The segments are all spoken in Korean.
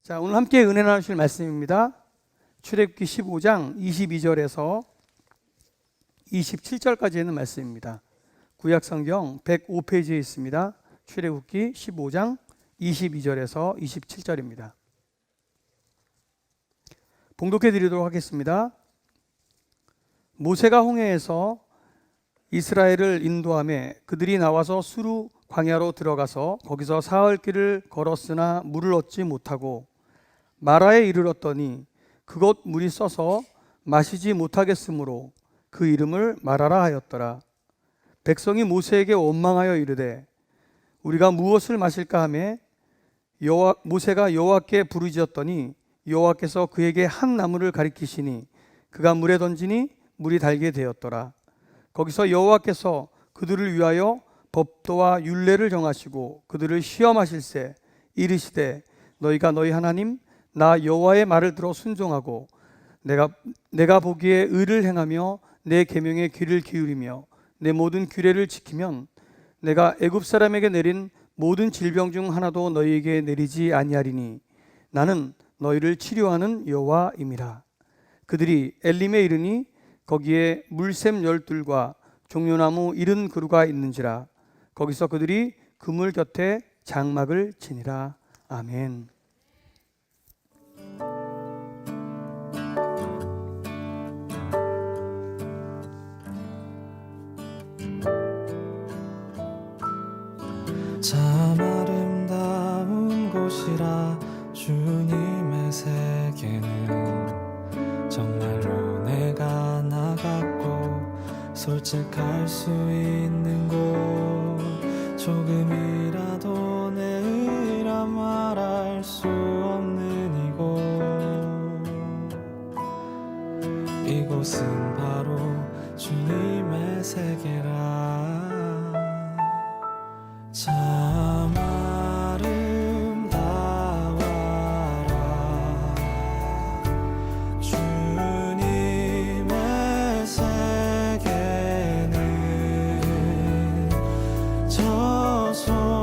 자, 오늘 함께 은혜 나누실 말씀입니다. 출애굽기 15장 22절에서 27절까지 있는 말씀입니다. 구약성경 105페이지에 있습니다. 출애굽기 15장 22절에서 27절입니다. 봉독해 드리도록 하겠습니다. 모세가 홍해에서 이스라엘을 인도하며 그들이 나와서 수르 광야로 들어가서 거기서 사흘 길을 걸었으나 물을 얻지 못하고 마라에 이르렀더니 그곳 물이 써서 마시지 못하겠으므로 그 이름을 마라라 하였더라. 백성이 모세에게 원망하여 이르되 우리가 무엇을 마실까 하매 모세가 여호와께 부르짖었더니 여호와께서 그에게 한 나무를 가리키시니 그가 물에 던지니 물이 달게 되었더라. 거기서 여호와께서 그들을 위하여 법도와 율례를 정하시고 그들을 시험하실세 이르시되 너희가 너희 하나님 나 여호와의 말을 들어 순종하고 내가 보기에 의를 행하며 내 계명에 귀를 기울이며 내 모든 규례를 지키면 내가 애굽 사람에게 내린 모든 질병 중 하나도 너희에게 내리지 아니하리니 나는 너희를 치료하는 여호와임이라. 그들이 엘림에 이르니 거기에 물샘 12과 종려나무 70그루가 있는지라. 거기서 그들이 그물 곁에 장막을 치니라. 아멘. 참 아름다운 곳이라 주님의 세계는 정말로 내가 나갔고 솔직할 수 있는 곳 조금이라도 내 의라 말할 수 없는 이곳은 바로 주님의 세계라. 참 아름다워라 주님의 세계는 저 솔로몬의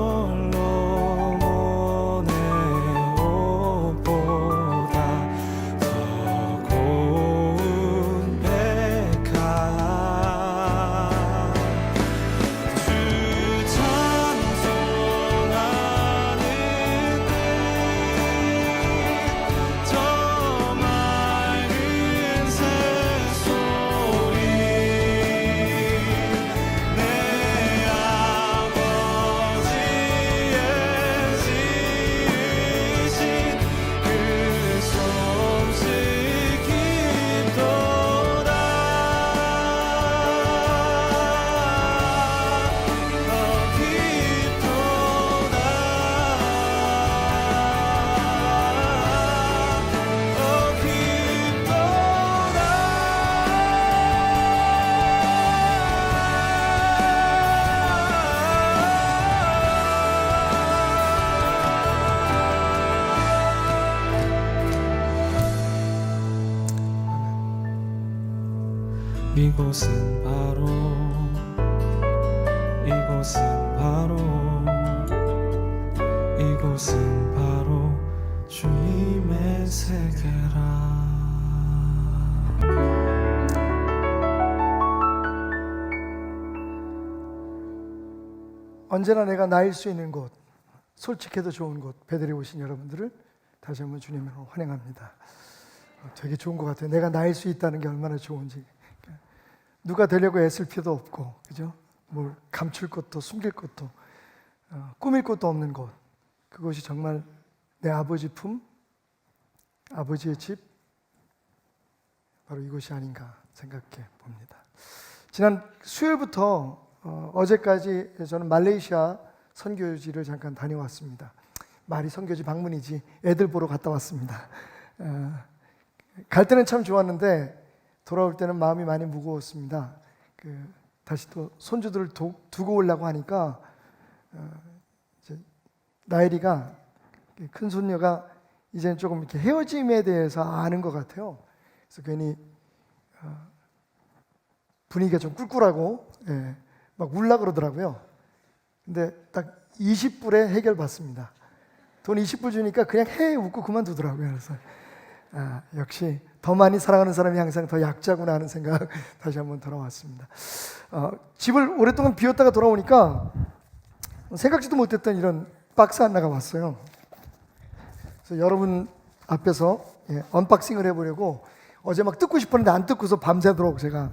옷보다 더 고운 백화 이곳은 바로 주님의 세계라. 언제나 내가 나일 수 있는 곳, 솔직해도 좋은 곳, 베들에 오신 여러분들을 다시 한번 주님으로 환영합니다. 되게 좋은 것 같아요. 내가 나일 수 있다는 게 얼마나 좋은지. 누가 되려고 애쓸 필요도 없고, 그죠? 뭘 감출 것도 숨길 것도 꾸밀 것도 없는 곳. 그것이 정말 내 아버지 품, 아버지의 집, 바로 이곳이 아닌가 생각해 봅니다. 지난 수요일부터 어제까지 저는 말레이시아 선교지를 잠깐 다녀왔습니다. 말이 선교지 방문이지 애들 보러 갔다 왔습니다. 갈 때는 참 좋았는데 돌아올 때는 마음이 많이 무거웠습니다. 다시 또 손주들을 두고 오려고 하니까 이제 나엘이가 큰 손녀가 이제는 조금 이렇게 헤어짐에 대해서 아는 것 같아요. 그래서 괜히 분위기가 좀 꿀꿀하고 막 울라 그러더라고요. 근데 딱 20불에 해결받습니다. 돈 20불 주니까 그냥 헤 웃고 그만두더라고요. 그래서 역시 더 많이 사랑하는 사람이 항상 더 약자구나 하는 생각 다시 한번 돌아왔습니다. 집을 오랫동안 비웠다가 돌아오니까 생각지도 못했던 이런 박스 하나가 왔어요. 그래서 여러분 앞에서 언박싱을 해보려고 어제 막 뜯고 싶었는데 안 뜯고서 밤새도록 제가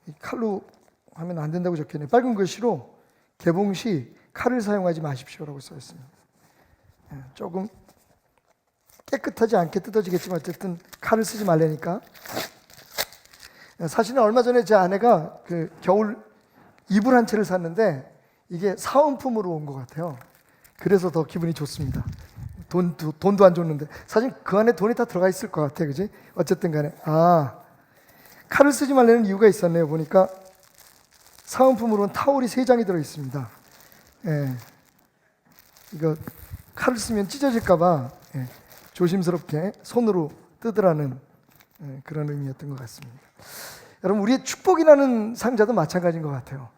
이 칼로 하면 안 된다고 적혀있네요. 빨간 글씨로 개봉 시 칼을 사용하지 마십시오라고 써 있습니다. 조금 깨끗하지 않게 뜯어지겠지만 어쨌든 칼을 쓰지 말라니까. 사실은 얼마 전에 제 아내가 그 겨울 이불 한 채를 샀는데 이게 사은품으로 온 것 같아요. 그래서 더 기분이 좋습니다. 돈도 안 줬는데 사실 그 안에 돈이 다 들어가 있을 것 같아, 그지? 어쨌든 간에 칼을 쓰지 말라는 이유가 있었네요. 보니까 사은품으로는 타올이 3장이 들어 있습니다. 이거 칼을 쓰면 찢어질까봐 조심스럽게 손으로 뜯으라는 그런 의미였던 것 같습니다. 여러분, 우리의 축복이라는 상자도 마찬가지인 것 같아요.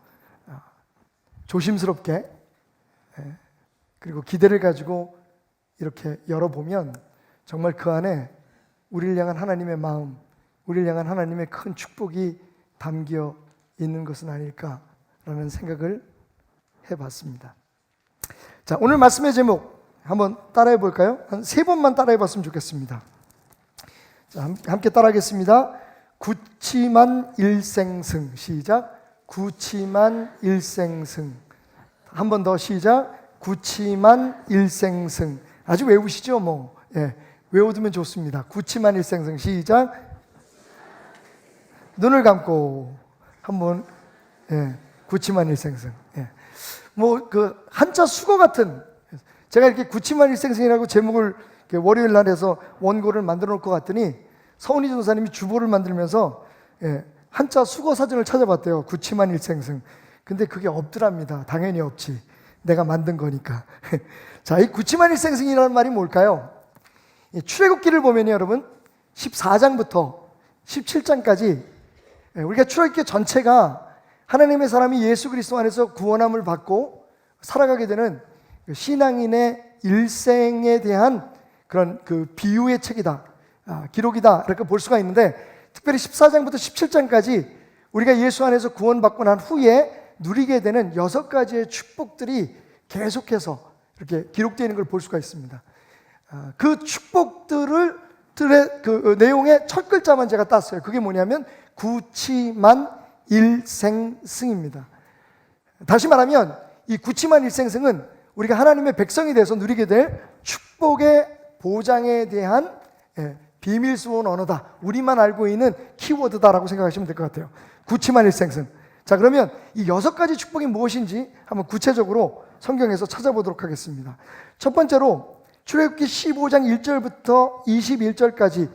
조심스럽게 그리고 기대를 가지고 이렇게 열어보면 정말 그 안에 우리를 향한 하나님의 마음, 우리를 향한 하나님의 큰 축복이 담겨 있는 것은 아닐까라는 생각을 해봤습니다. 자, 오늘 말씀의 제목 한번 따라해 볼까요? 한 3번만 따라해 봤으면 좋겠습니다. 자, 함께 따라하겠습니다. 구치만 일생승. 시작. 구치만 일생승. 한 번 더 시작. 구치만 일생승. 아주 외우시죠? 뭐. 외워두면 좋습니다. 구치만 일생승. 시작. 눈을 감고 한번 구치만 일생승. 뭐 그 한자 수거 같은, 제가 이렇게 구치만 일생승이라고 제목을 월요일 날 해서 원고를 만들어 놓을 것 같더니 서은희 전사님이 주보를 만들면서 한자 수거 사전을 찾아봤대요. 구치만 일생승. 근데 그게 없더랍니다. 당연히 없지. 내가 만든 거니까. 자, 이 구치만 일생승이라는 말이 뭘까요? 출애굽기를 보면요, 여러분 14장부터 17장까지 우리가 출애굽기 전체가 하나님의 사람이 예수 그리스도 안에서 구원함을 받고 살아가게 되는 신앙인의 일생에 대한 그런 그 비유의 책이다, 기록이다, 이렇게 볼 수가 있는데, 특별히 14장부터 17장까지 우리가 예수 안에서 구원받고 난 후에 누리게 되는 6가지의 축복들이 계속해서 이렇게 기록되어 있는 걸 볼 수가 있습니다. 그 축복들의 그 내용의 첫 글자만 제가 땄어요. 그게 뭐냐면 구치만 일생승입니다. 다시 말하면 이 구치만 일생승은 우리가 하나님의 백성이 돼서 누리게 될 축복의 보장에 대한 비밀스러운 언어다, 우리만 알고 있는 키워드다라고 생각하시면 될 것 같아요. 구치만 일생승. 자, 그러면 이 6가지 축복이 무엇인지 한번 구체적으로 성경에서 찾아보도록 하겠습니다. 첫 번째로 출애굽기 15장 1절부터 21절까지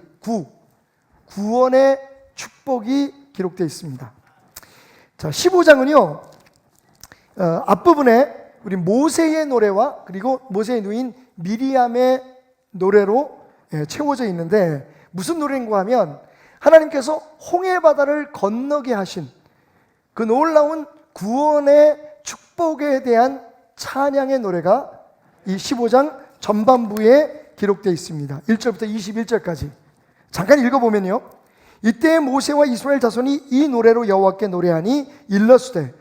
구원의 축복이 기록되어 있습니다. 자, 15장은요 앞부분에 우리 모세의 노래와 그리고 모세의 누인 미리암의 노래로 채워져 있는데, 무슨 노래인가 하면 하나님께서 홍해 바다를 건너게 하신 그 놀라운 구원의 축복에 대한 찬양의 노래가 이 15장 전반부에 기록되어 있습니다. 1절부터 21절까지 잠깐 읽어보면요, 이때 모세와 이스라엘 자손이 이 노래로 여호와께 노래하니 일러스되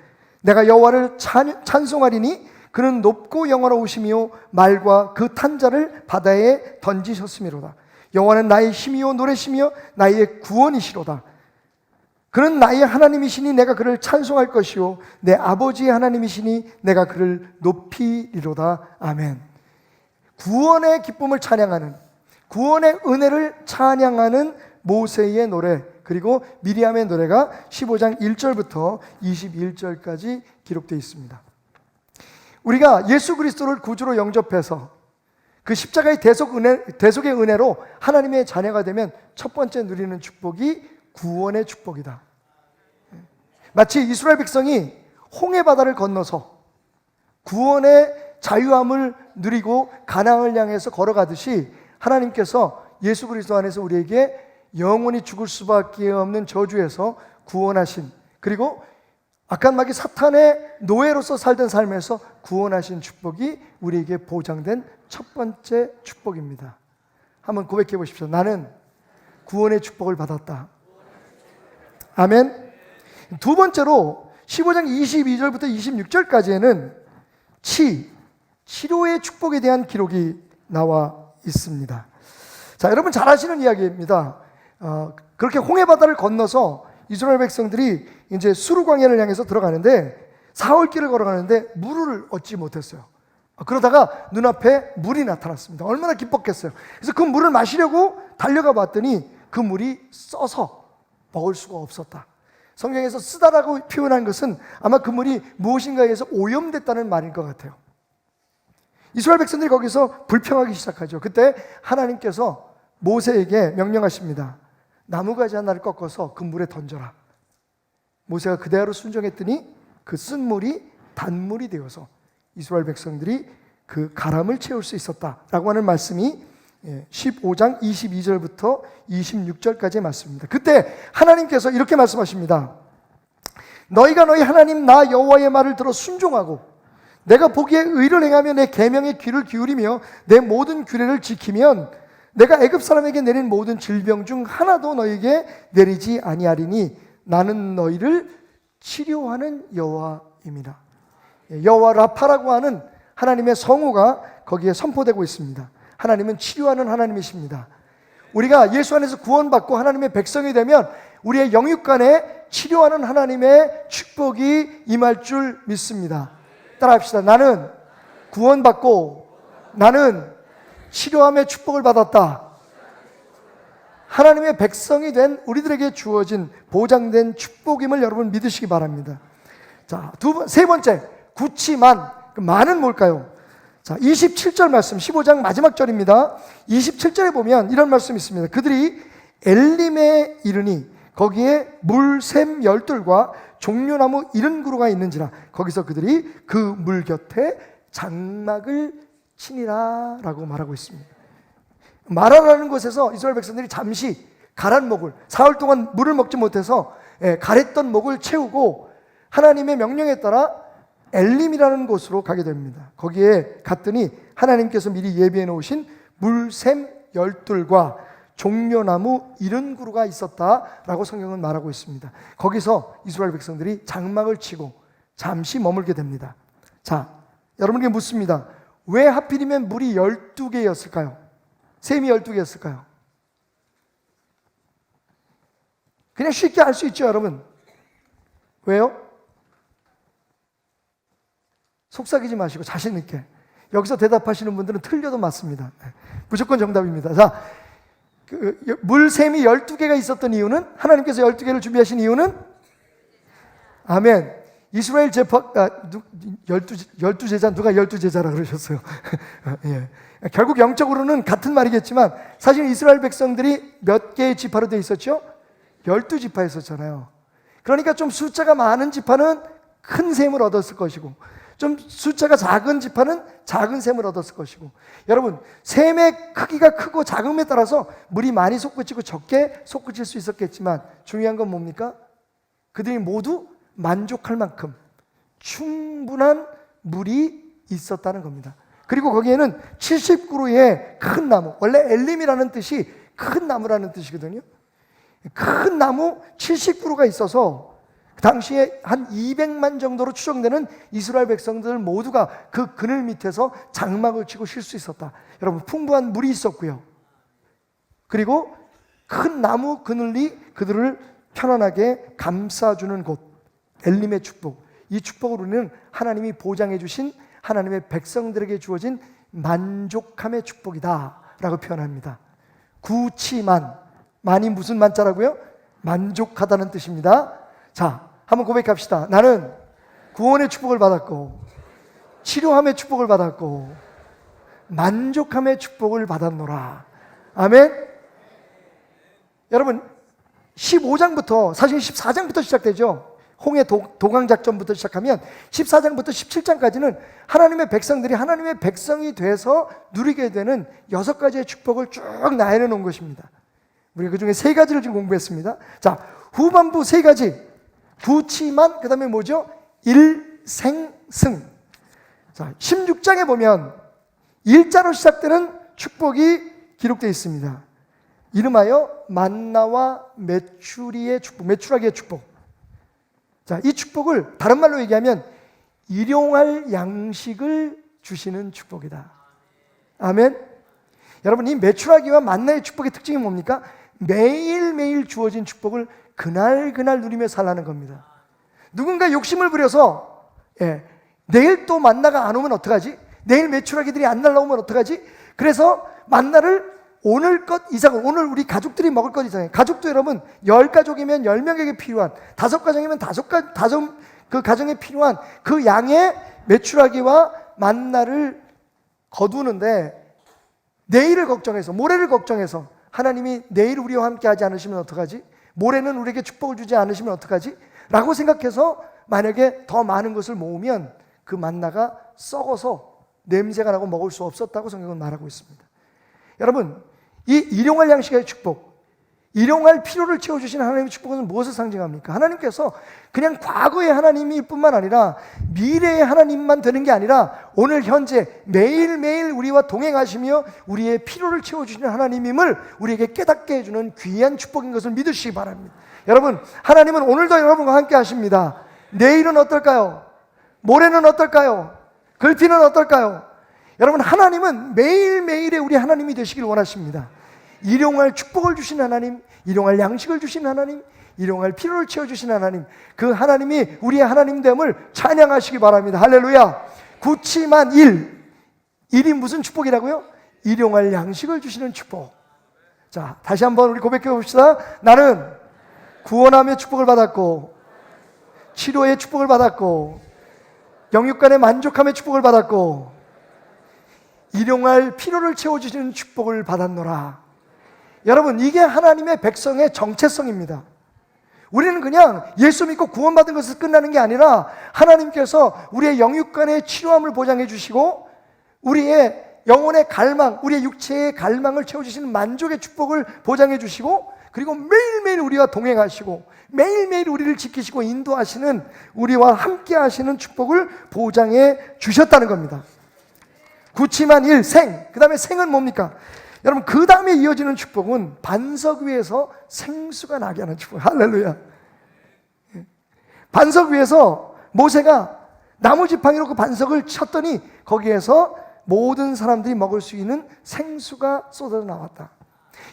내가 여호와를 찬송하리니 그는 높고 영원하시며 말과 그 탄자를 바다에 던지셨음이로다. 여호와는 나의 힘이요 노래시며 나의 구원이시로다. 그는 나의 하나님이시니 내가 그를 찬송할 것이요 내 아버지의 하나님이시니 내가 그를 높이리로다. 아멘. 구원의 기쁨을 찬양하는, 구원의 은혜를 찬양하는 모세의 노래, 그리고 미리암의 노래가 15장 1절부터 21절까지 기록되어 있습니다. 우리가 예수 그리스도를 구주로 영접해서 그 십자가의 대속의 은혜로 하나님의 자녀가 되면 첫 번째 누리는 축복이 구원의 축복이다. 마치 이스라엘 백성이 홍해 바다를 건너서 구원의 자유함을 누리고 가나안을 향해서 걸어가듯이 하나님께서 예수 그리스도 안에서 우리에게 영원히 죽을 수밖에 없는 저주에서 구원하신, 그리고 악한 마귀 사탄의 노예로서 살던 삶에서 구원하신 축복이 우리에게 보장된 첫 번째 축복입니다. 한번 고백해 보십시오. 나는 구원의 축복을 받았다. 아멘. 두 번째로 15장 22절부터 26절까지에는 치료의 축복에 대한 기록이 나와 있습니다. 자, 여러분 잘 아시는 이야기입니다. 그렇게 홍해 바다를 건너서 이스라엘 백성들이 이제 수르 광야를 향해서 들어가는데 사흘길을 걸어가는데 물을 얻지 못했어요. 그러다가 눈앞에 물이 나타났습니다. 얼마나 기뻤겠어요. 그래서 그 물을 마시려고 달려가 봤더니 그 물이 써서 먹을 수가 없었다. 성경에서 쓰다라고 표현한 것은 아마 그 물이 무엇인가에 의해서 오염됐다는 말일 것 같아요. 이스라엘 백성들이 거기서 불평하기 시작하죠. 그때 하나님께서 모세에게 명령하십니다. 나무가지 하나를 꺾어서 그 물에 던져라. 모세가 그대로 순종했더니 그 쓴 물이 단물이 되어서 이스라엘 백성들이 그 가람을 채울 수 있었다라고 하는 말씀이 15장 22절부터 26절까지의 말씀입니다. 그때 하나님께서 이렇게 말씀하십니다. 너희가 너희 하나님 나 여호와의 말을 들어 순종하고 내가 보기에 의를 행하며 내 계명에 귀를 기울이며 내 모든 규례를 지키면 내가 애굽 사람에게 내린 모든 질병 중 하나도 너희에게 내리지 아니하리니 나는 너희를 치료하는 여호와입니다. 여호와 라파라고 하는 하나님의 성호가 거기에 선포되고 있습니다. 하나님은 치료하는 하나님이십니다. 우리가 예수 안에서 구원받고 하나님의 백성이 되면 우리의 영육간에 치료하는 하나님의 축복이 임할 줄 믿습니다. 따라합시다. 나는 구원받고 나는 치료함의 축복을 받았다. 하나님의 백성이 된 우리들에게 주어진 보장된 축복임을 여러분 믿으시기 바랍니다. 자, 세 번째, 구치만. 만은 뭘까요? 자, 27절 말씀, 15장 마지막 절입니다. 27절에 보면 이런 말씀이 있습니다. 그들이 엘림에 이르니 거기에 물샘 12과 종려나무 70그루가 있는지라 거기서 그들이 그 물 곁에 장막을 치니라 라고 말하고 있습니다. 마라라는 곳에서 이스라엘 백성들이 잠시 가란 목을 사흘 동안 물을 먹지 못해서 가랬던 목을 채우고 하나님의 명령에 따라 엘림이라는 곳으로 가게 됩니다. 거기에 갔더니 하나님께서 미리 예비해 놓으신 물샘 12과 종려나무 70그루가 있었다라고 성경은 말하고 있습니다. 거기서 이스라엘 백성들이 장막을 치고 잠시 머물게 됩니다. 자, 여러분에게 묻습니다. 왜 하필이면 물이 12개였을까요? 샘이 12개였을까요? 그냥 쉽게 알 수 있죠, 여러분. 왜요? 속삭이지 마시고 자신 있게. 여기서 대답하시는 분들은 틀려도 맞습니다. 무조건 정답입니다. 자, 물샘이 12개가 있었던 이유는, 하나님께서 12개를 준비하신 이유는, 아멘. 이스라엘 제파, 12제자, 누가 12제자라 그러셨어요? 예. 결국 영적으로는 같은 말이겠지만, 사실 이스라엘 백성들이 몇 개의 지파로 되어 있었죠? 12지파였었잖아요. 그러니까 좀 숫자가 많은 지파는 큰 샘을 얻었을 것이고, 좀 숫자가 작은 지파는 작은 샘을 얻었을 것이고, 여러분, 샘의 크기가 크고 작음에 따라서 물이 많이 솟구치고 적게 솟구칠 수 있었겠지만 중요한 건 뭡니까? 그들이 모두 만족할 만큼 충분한 물이 있었다는 겁니다. 그리고 거기에는 70그루의 큰 나무, 원래 엘림이라는 뜻이 큰 나무라는 뜻이거든요. 큰 나무 70그루가 있어서 당시에 한 200만 정도로 추정되는 이스라엘 백성들 모두가 그 그늘 밑에서 장막을 치고 쉴 수 있었다. 여러분, 풍부한 물이 있었고요. 그리고 큰 나무 그늘이 그들을 편안하게 감싸주는 곳, 엘림의 축복. 이 축복을 우리는 하나님이 보장해 주신 하나님의 백성들에게 주어진 만족함의 축복이다 라고 표현합니다. 구치만, 만이 무슨 만자라고요? 만족하다는 뜻입니다. 자, 한번 고백합시다. 나는 구원의 축복을 받았고 치료함의 축복을 받았고 만족함의 축복을 받았노라. 아멘. 여러분, 15장부터 사실 14장부터 시작되죠. 홍해 도강작전부터 시작하면 14장부터 17장까지는 하나님의 백성들이 하나님의 백성이 돼서 누리게 되는 6가지의 축복을 쭉 나열해 놓은 것입니다. 우리가 그 중에 3가지를 지금 공부했습니다. 자, 후반부 3가지, 구치만, 그 다음에 뭐죠? 일생승. 자, 16장에 보면 일자로 시작되는 축복이 기록되어 있습니다. 이름하여 만나와 메추리의 축복, 메추라기의 축복. 자, 이 축복을 다른 말로 얘기하면 일용할 양식을 주시는 축복이다. 아멘. 여러분, 이 메추라기와 만나의 축복의 특징이 뭡니까? 매일매일 주어진 축복을 그날 누리며 살라는 겁니다. 누군가 욕심을 부려서 내일 또 만나가 안 오면 어떡하지? 내일 메추라기들이 안 날라오면 어떡하지? 그래서 만나를 오늘 것 이상은, 오늘 우리 가족들이 먹을 것 이상은, 가족도 여러분 10가족이면 10명에게 필요한, 5가정이면 그 가정에 필요한 그 양의 메추라기와 만나를 거두는데, 내일을 걱정해서, 모레를 걱정해서 하나님이 내일 우리와 함께 하지 않으시면 어떡하지? 모레는 우리에게 축복을 주지 않으시면 어떡하지? 라고 생각해서 만약에 더 많은 것을 모으면 그 만나가 썩어서 냄새가 나고 먹을 수 없었다고 성경은 말하고 있습니다. 여러분, 이 일용할 양식의 축복, 일용할 필요를 채워주시는 하나님의 축복은 무엇을 상징합니까? 하나님께서 그냥 과거의 하나님일 뿐만 아니라 미래의 하나님만 되는 게 아니라 오늘 현재 매일매일 우리와 동행하시며 우리의 필요를 채워주시는 하나님임을 우리에게 깨닫게 해주는 귀한 축복인 것을 믿으시기 바랍니다. 여러분, 하나님은 오늘도 여러분과 함께 하십니다. 내일은 어떨까요? 모레는 어떨까요? 글피는 어떨까요? 여러분, 하나님은 매일매일의 우리 하나님이 되시길 원하십니다. 일용할 축복을 주신 하나님, 일용할 양식을 주신 하나님, 일용할 필요를 채워주신 하나님, 그 하나님이 우리의 하나님됨을 찬양하시기 바랍니다. 할렐루야. 구치만 일이 무슨 축복이라고요? 일용할 양식을 주시는 축복. 자, 다시 한번 우리 고백해 봅시다. 나는 구원함의 축복을 받았고, 치료의 축복을 받았고, 영육간의 만족함의 축복을 받았고, 일용할 필요를 채워주시는 축복을 받았노라. 여러분, 이게 하나님의 백성의 정체성입니다. 우리는 그냥 예수 믿고 구원받은 것을 끝나는 게 아니라 하나님께서 우리의 영육간의 치료함을 보장해 주시고 우리의 영혼의 갈망, 우리의 육체의 갈망을 채워주시는 만족의 축복을 보장해 주시고, 그리고 매일매일 우리와 동행하시고 매일매일 우리를 지키시고 인도하시는, 우리와 함께 하시는 축복을 보장해 주셨다는 겁니다. 구치만 생, 그 다음에 생은 뭡니까? 여러분, 그 다음에 이어지는 축복은 반석 위에서 생수가 나게 하는 축복. 할렐루야. 반석 위에서 모세가 나무 지팡이로 그 반석을 쳤더니 거기에서 모든 사람들이 먹을 수 있는 생수가 쏟아져 나왔다.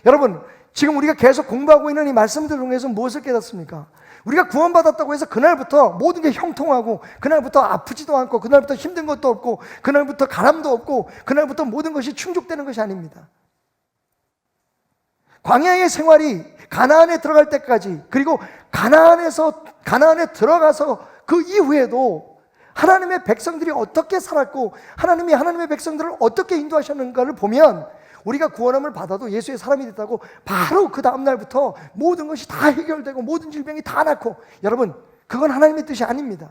여러분, 지금 우리가 계속 공부하고 있는 이 말씀들 중에서 무엇을 깨닫습니까? 우리가 구원받았다고 해서 그날부터 모든 게 형통하고, 그날부터 아프지도 않고, 그날부터 힘든 것도 없고, 그날부터 가람도 없고, 그날부터 모든 것이 충족되는 것이 아닙니다. 광야의 생활이 가나안에 들어갈 때까지, 그리고 가나안에 들어가서 그 이후에도 하나님의 백성들이 어떻게 살았고 하나님이 하나님의 백성들을 어떻게 인도하셨는가를 보면, 우리가 구원함을 받아도 예수의 사람이 됐다고 바로 그 다음날부터 모든 것이 다 해결되고 모든 질병이 다 낫고, 여러분, 그건 하나님의 뜻이 아닙니다.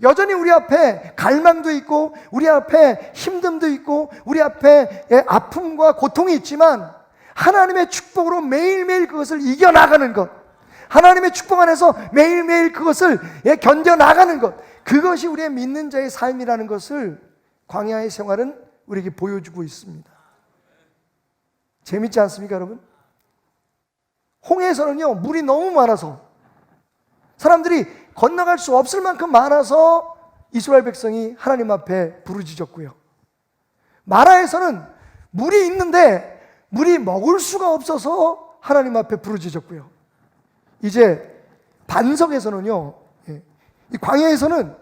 여전히 우리 앞에 갈망도 있고 우리 앞에 힘듦도 있고 우리 앞에 아픔과 고통이 있지만, 하나님의 축복으로 매일매일 그것을 이겨나가는 것, 하나님의 축복 안에서 매일매일 그것을 견뎌나가는 것, 그것이 우리의 믿는 자의 삶이라는 것을 광야의 생활은 우리에게 보여주고 있습니다. 재밌지 않습니까, 여러분? 홍해에서는요, 물이 너무 많아서 사람들이 건너갈 수 없을 만큼 많아서 이스라엘 백성이 하나님 앞에 부르짖었고요. 마라에서는 물이 있는데 물이 먹을 수가 없어서 하나님 앞에 부르짖었고요. 이제 반석에서는요, 이 광야에서는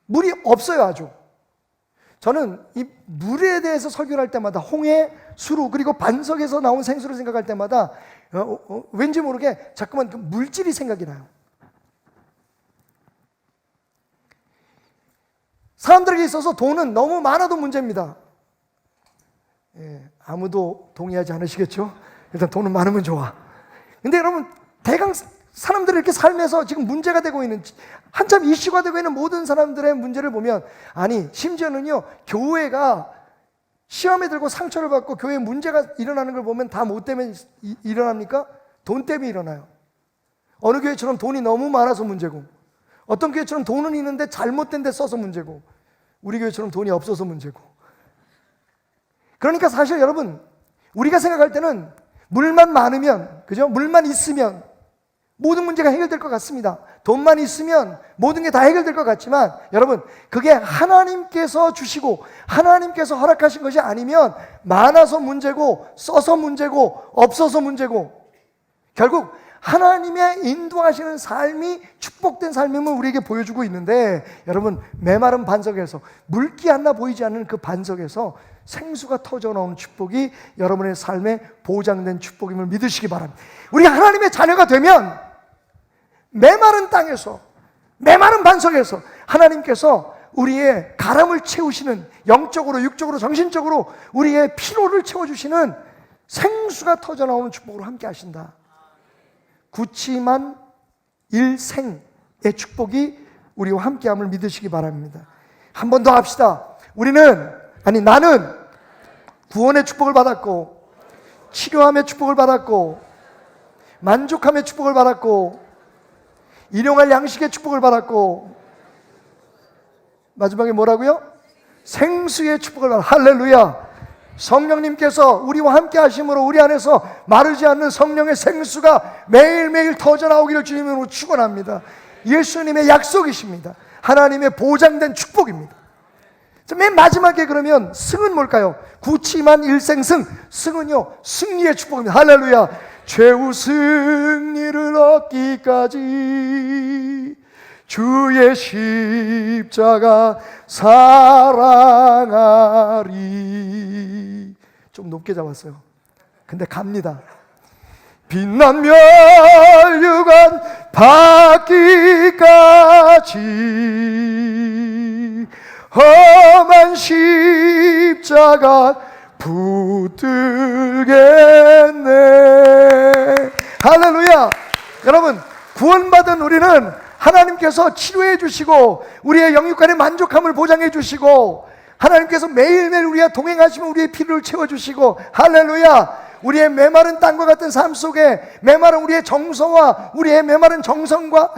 물이 없어요. 아주. 저는 이 물에 대해서 설교를 할 때마다 홍해, 수루, 그리고 반석에서 나온 생수를 생각할 때마다 왠지 모르게 자꾸만 그 물질이 생각이 나요. 사람들에게 있어서 돈은 너무 많아도 문제입니다. 아무도 동의하지 않으시겠죠? 일단 돈은 많으면 좋아. 근데 여러분, 대강 사람들이 이렇게 삶에서 지금 문제가 되고 있는, 한참 이슈가 되고 있는 모든 사람들의 문제를 보면, 아니, 심지어는요, 교회가 시험에 들고 상처를 받고 교회에 문제가 일어나는 걸 보면 다 뭐 때문에 일어납니까? 돈 때문에 일어나요. 어느 교회처럼 돈이 너무 많아서 문제고, 어떤 교회처럼 돈은 있는데 잘못된 데 써서 문제고, 우리 교회처럼 돈이 없어서 문제고. 그러니까 사실 여러분, 우리가 생각할 때는 물만 많으면, 그죠? 물만 있으면 모든 문제가 해결될 것 같습니다. 돈만 있으면 모든 게 다 해결될 것 같지만, 여러분, 그게 하나님께서 주시고 하나님께서 허락하신 것이 아니면 많아서 문제고, 써서 문제고, 없어서 문제고, 결국 하나님의 인도하시는 삶이 축복된 삶임을 우리에게 보여주고 있는데, 여러분, 메마른 반석에서, 물기 하나 보이지 않는 그 반석에서 생수가 터져나오는 축복이 여러분의 삶에 보장된 축복임을 믿으시기 바랍니다. 우리가 하나님의 자녀가 되면 메마른 땅에서, 메마른 반석에서 하나님께서 우리의 가람을 채우시는, 영적으로 육적으로 정신적으로 우리의 피로를 채워주시는 생수가 터져나오는 축복으로 함께 하신다. 구치만 일생의 축복이 우리와 함께함을 믿으시기 바랍니다. 한 번 더 합시다. 나는 구원의 축복을 받았고, 치료함의 축복을 받았고, 만족함의 축복을 받았고, 일용할 양식의 축복을 받았고, 마지막에 뭐라고요? 생수의 축복을 받았고. 할렐루야. 성령님께서 우리와 함께 하심으로 우리 안에서 마르지 않는 성령의 생수가 매일매일 터져나오기를 주님으로 축원합니다. 예수님의 약속이십니다. 하나님의 보장된 축복입니다. 맨 마지막에 그러면 승은 뭘까요? 구치만 일생승. 승은요, 승리의 축복입니다. 할렐루야. 최후 승리를 얻기까지 주의 십자가 사랑하리. 좀 높게 잡았어요. 근데 갑니다. 빛난 멸류관 받기까지 험한 십자가 붙들겠네. 할렐루야. 여러분, 구원받은 우리는 하나님께서 치료해 주시고 우리의 영육간의 만족함을 보장해 주시고, 하나님께서 매일매일 우리와 동행하시면 우리의 필요를 채워주시고, 할렐루야. 우리의 메마른 땅과 같은 삶 속에 메마른 우리의 정서와 우리의 메마른 정성과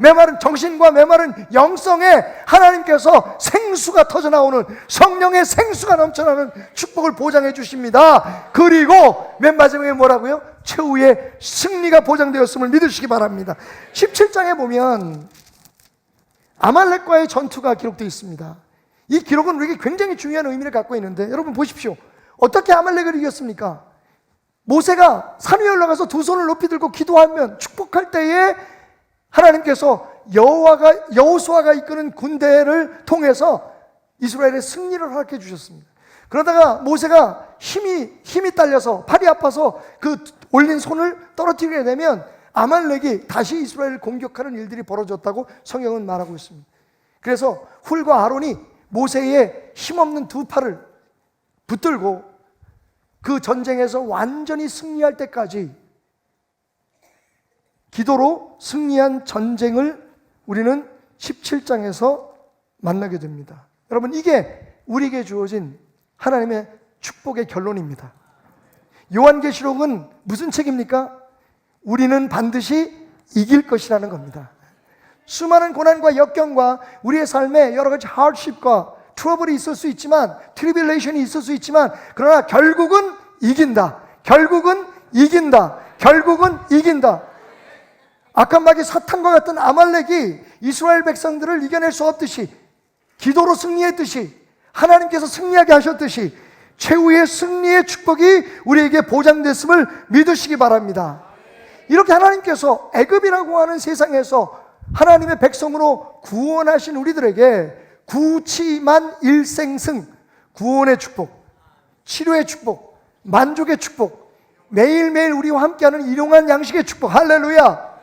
메마른 정신과 메마른 영성에 하나님께서 생수가 터져나오는, 성령의 생수가 넘쳐나는 축복을 보장해 주십니다. 그리고 맨 마지막에 뭐라고요? 최후의 승리가 보장되었음을 믿으시기 바랍니다. 17장에 보면 아말렉과의 전투가 기록되어 있습니다. 이 기록은 우리에게 굉장히 중요한 의미를 갖고 있는데, 여러분 보십시오. 어떻게 아말렉을 이겼습니까? 모세가 산 위에 올라가서 두 손을 높이 들고 기도하면 축복할 때에 하나님께서 여호수아가 이끄는 군대를 통해서 이스라엘의 승리를 허락해 주셨습니다. 그러다가 모세가 힘이 딸려서 팔이 아파서 그 올린 손을 떨어뜨리게 되면 아말렉이 다시 이스라엘을 공격하는 일들이 벌어졌다고 성경은 말하고 있습니다. 그래서 훌과 아론이 모세의 힘없는 두 팔을 붙들고 그 전쟁에서 완전히 승리할 때까지 기도로 승리한 전쟁을 우리는 17장에서 만나게 됩니다. 여러분, 이게 우리에게 주어진 하나님의 축복의 결론입니다. 요한계시록은 무슨 책입니까? 우리는 반드시 이길 것이라는 겁니다. 수많은 고난과 역경과 우리의 삶에 여러 가지 hardship과 트러블이 있을 수 있지만, 트리빌레이션이 있을 수 있지만, 그러나 결국은 이긴다. 결국은 이긴다. 결국은 이긴다. 악한 마귀 사탄과 같은 아말렉이 이스라엘 백성들을 이겨낼 수 없듯이, 기도로 승리했듯이, 하나님께서 승리하게 하셨듯이 최후의 승리의 축복이 우리에게 보장됐음을 믿으시기 바랍니다. 이렇게 하나님께서 애굽이라고 하는 세상에서 하나님의 백성으로 구원하신 우리들에게 구치만 일생승, 구원의 축복, 치료의 축복, 만족의 축복, 매일매일 우리와 함께하는 일용한 양식의 축복, 할렐루야,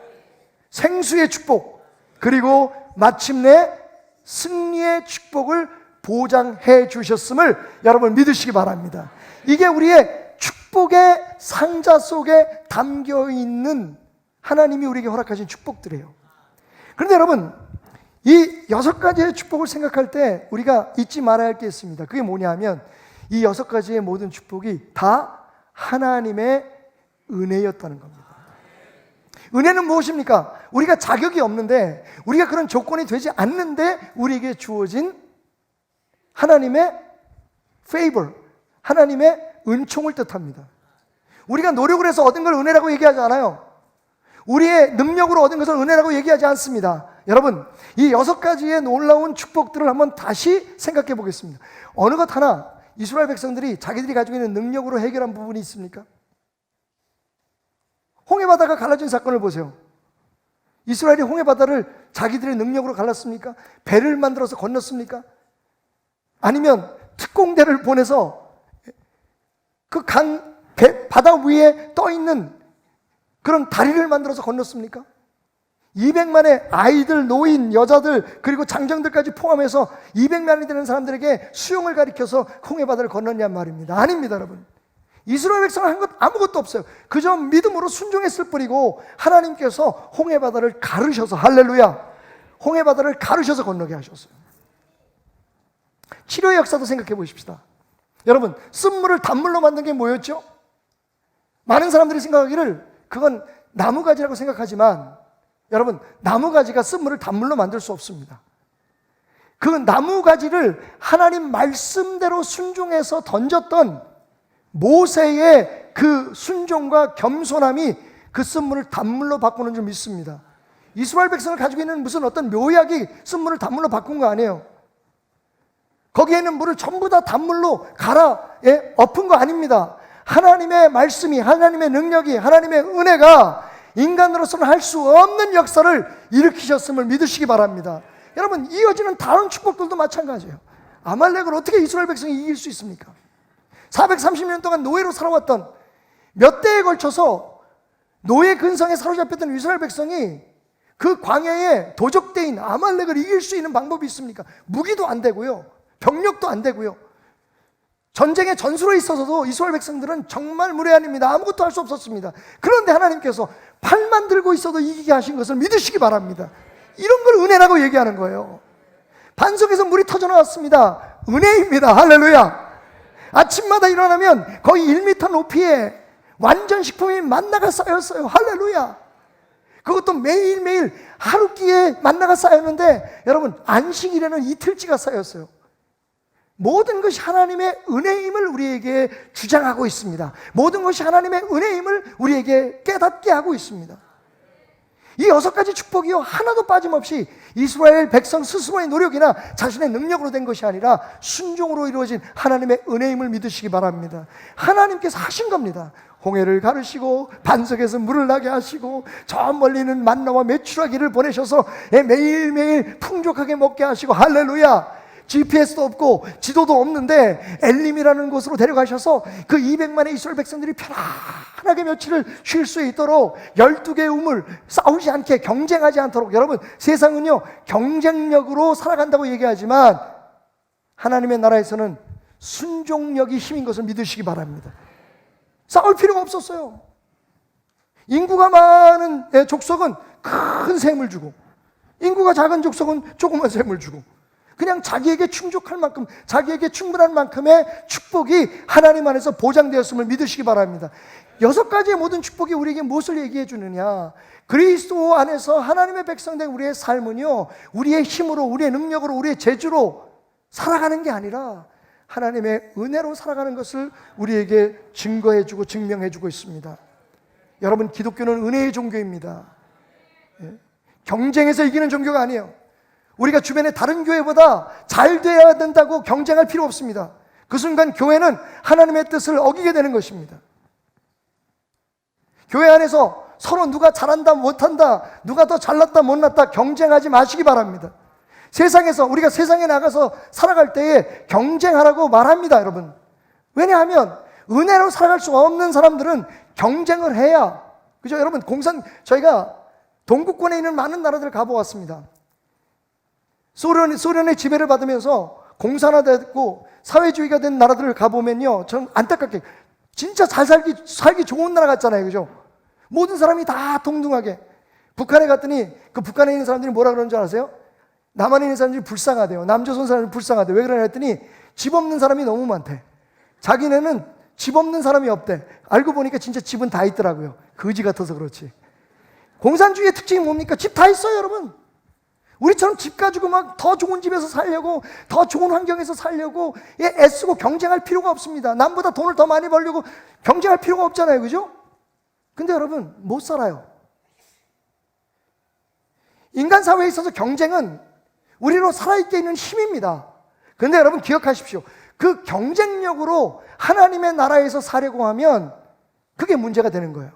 생수의 축복, 그리고 마침내 승리의 축복을 보장해 주셨음을 여러분 믿으시기 바랍니다. 이게 우리의 축복의 상자 속에 담겨 있는 하나님이 우리에게 허락하신 축복들이에요. 그런데 여러분, 이 6가지의 축복을 생각할 때 우리가 잊지 말아야 할 게 있습니다. 그게 뭐냐 하면, 이 6가지의 모든 축복이 다 하나님의 은혜였다는 겁니다. 은혜는 무엇입니까? 우리가 자격이 없는데, 우리가 그런 조건이 되지 않는데 우리에게 주어진 하나님의 favor, 하나님의 은총을 뜻합니다. 우리가 노력을 해서 얻은 걸 은혜라고 얘기하지 않아요. 우리의 능력으로 얻은 것을 은혜라고 얘기하지 않습니다. 여러분, 이 6가지의 놀라운 축복들을 한번 다시 생각해 보겠습니다. 어느 것 하나 이스라엘 백성들이 자기들이 가지고 있는 능력으로 해결한 부분이 있습니까? 홍해바다가 갈라진 사건을 보세요. 이스라엘이 홍해바다를 자기들의 능력으로 갈랐습니까? 배를 만들어서 건넜습니까? 아니면 특공대를 보내서 그 바다 위에 떠 있는 그런 다리를 만들어서 건넜습니까? 200만의 아이들, 노인, 여자들, 그리고 장정들까지 포함해서 200만이 되는 사람들에게 수영을 가르쳐서 홍해바다를 건넜냔 말입니다. 아닙니다, 여러분. 이스라엘 백성은 한 것 아무것도 없어요. 그저 믿음으로 순종했을 뿐이고 하나님께서 홍해바다를 가르셔서, 할렐루야, 홍해바다를 가르셔서 건너게 하셨어요. 치료의 역사도 생각해 보십시다. 여러분, 쓴물을 단물로 만든 게 뭐였죠? 많은 사람들이 생각하기를 그건 나무가지라고 생각하지만, 여러분, 나무가지가 쓴물을 단물로 만들 수 없습니다. 그 나무가지를 하나님 말씀대로 순종해서 던졌던 모세의 그 순종과 겸손함이 그 쓴물을 단물로 바꾸는 줄 믿습니다. 이스라엘 백성을 가지고 있는 무슨 어떤 묘약이 쓴물을 단물로 바꾼 거 아니에요. 거기에 있는 물을 전부 다 단물로 엎은 거 아닙니다. 하나님의 말씀이, 하나님의 능력이, 하나님의 은혜가 인간으로서는 할 수 없는 역사를 일으키셨음을 믿으시기 바랍니다. 여러분, 이어지는 다른 축복들도 마찬가지예요. 아말렉을 어떻게 이스라엘 백성이 이길 수 있습니까? 430년 동안 노예로 살아왔던, 몇 대에 걸쳐서 노예 근성에 사로잡혔던 이스라엘 백성이 그 광야에 도적대인 아말렉을 이길 수 있는 방법이 있습니까? 무기도 안 되고요, 병력도 안 되고요. 전쟁의 전술에 있어서도 이스라엘 백성들은 정말 무례한입니다. 아무것도 할 수 없었습니다. 그런데 하나님께서 팔만 들고 있어도 이기게 하신 것을 믿으시기 바랍니다. 이런 걸 은혜라고 얘기하는 거예요. 반석에서 물이 터져 나왔습니다. 은혜입니다. 할렐루야. 아침마다 일어나면 거의 1m 높이에 완전 식품이 만나가 쌓였어요. 할렐루야. 그것도 매일매일 하루 끼에 만나가 쌓였는데, 여러분, 안식일에는 이틀치가 쌓였어요. 모든 것이 하나님의 은혜임을 우리에게 주장하고 있습니다. 모든 것이 하나님의 은혜임을 우리에게 깨닫게 하고 있습니다. 이 6가지 축복이요, 하나도 빠짐없이 이스라엘 백성 스스로의 노력이나 자신의 능력으로 된 것이 아니라 순종으로 이루어진 하나님의 은혜임을 믿으시기 바랍니다. 하나님께서 하신 겁니다. 홍해를 가르시고 반석에서 물을 나게 하시고 저 멀리는 만나와 메추라기를 보내셔서 매일매일 풍족하게 먹게 하시고, 할렐루야. GPS도 없고 지도도 없는데 엘림이라는 곳으로 데려가셔서 그 200만의 이스라엘 백성들이 편안하게 며칠을 쉴 수 있도록 12개의 우물, 싸우지 않게, 경쟁하지 않도록. 여러분, 세상은요 경쟁력으로 살아간다고 얘기하지만 하나님의 나라에서는 순종력이 힘인 것을 믿으시기 바랍니다. 싸울 필요가 없었어요. 인구가 많은 족속은 큰 셈을 주고, 인구가 작은 족속은 조그만 셈을 주고, 그냥 자기에게 충족할 만큼, 자기에게 충분한 만큼의 축복이 하나님 안에서 보장되었음을 믿으시기 바랍니다. 6가지의 모든 축복이 우리에게 무엇을 얘기해 주느냐? 그리스도 안에서 하나님의 백성된 우리의 삶은요, 우리의 힘으로, 우리의 능력으로, 우리의 재주로 살아가는 게 아니라 하나님의 은혜로 살아가는 것을 우리에게 증거해 주고 증명해 주고 있습니다. 여러분, 기독교는 은혜의 종교입니다. 경쟁에서 이기는 종교가 아니에요. 우리가 주변의 다른 교회보다 잘 돼야 된다고 경쟁할 필요 없습니다. 그 순간 교회는 하나님의 뜻을 어기게 되는 것입니다. 교회 안에서 서로 누가 잘한다 못한다, 누가 더 잘났다 못났다 경쟁하지 마시기 바랍니다. 세상에서, 우리가 세상에 나가서 살아갈 때에 경쟁하라고 말합니다, 여러분. 왜냐하면 은혜로 살아갈 수 없는 사람들은 경쟁을 해야, 그죠? 여러분, 저희가 동구권에 있는 많은 나라들을 가보았습니다. 소련의 지배를 받으면서 공산화됐고 사회주의가 된 나라들을 가보면요, 저는 안타깝게 진짜 잘 살기 좋은 나라 같잖아요, 그죠? 모든 사람이 다 동등하게. 북한에 갔더니 그 북한에 있는 사람들이 뭐라 그러는 줄 아세요? 남한에 있는 사람들이 불쌍하대요. 남조선 사람들이 불쌍하대. 왜 그러냐 했더니 집 없는 사람이 너무 많대. 자기네는 집 없는 사람이 없대. 알고 보니까 진짜 집은 다 있더라고요. 거지 같아서 그렇지. 공산주의의 특징이 뭡니까? 집 다 있어요, 여러분. 우리처럼 집 가지고 막 더 좋은 집에서 살려고, 더 좋은 환경에서 살려고 애쓰고 경쟁할 필요가 없습니다. 남보다 돈을 더 많이 벌려고 경쟁할 필요가 없잖아요, 그죠? 근데 여러분, 못 살아요. 인간 사회에 있어서 경쟁은 우리로 살아있게 있는 힘입니다. 근데 여러분 기억하십시오. 그 경쟁력으로 하나님의 나라에서 사려고 하면 그게 문제가 되는 거예요.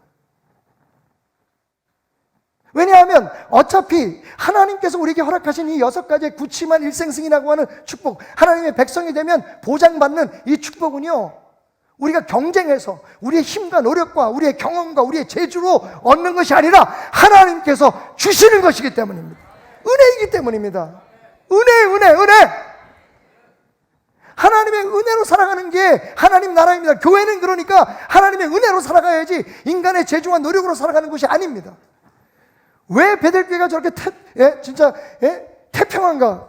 왜냐하면 어차피 하나님께서 우리에게 허락하신 이 6가지의 구치만 일생승이라고 하는 축복, 하나님의 백성이 되면 보장받는 이 축복은요, 우리가 경쟁해서 우리의 힘과 노력과 우리의 경험과 우리의 재주로 얻는 것이 아니라 하나님께서 주시는 것이기 때문입니다. 은혜이기 때문입니다. 은혜. 하나님의 은혜로 살아가는 게 하나님 나라입니다. 교회는 그러니까 하나님의 은혜로 살아가야지 인간의 재주와 노력으로 살아가는 것이 아닙니다. 왜 베델교회가 저렇게 태평한가?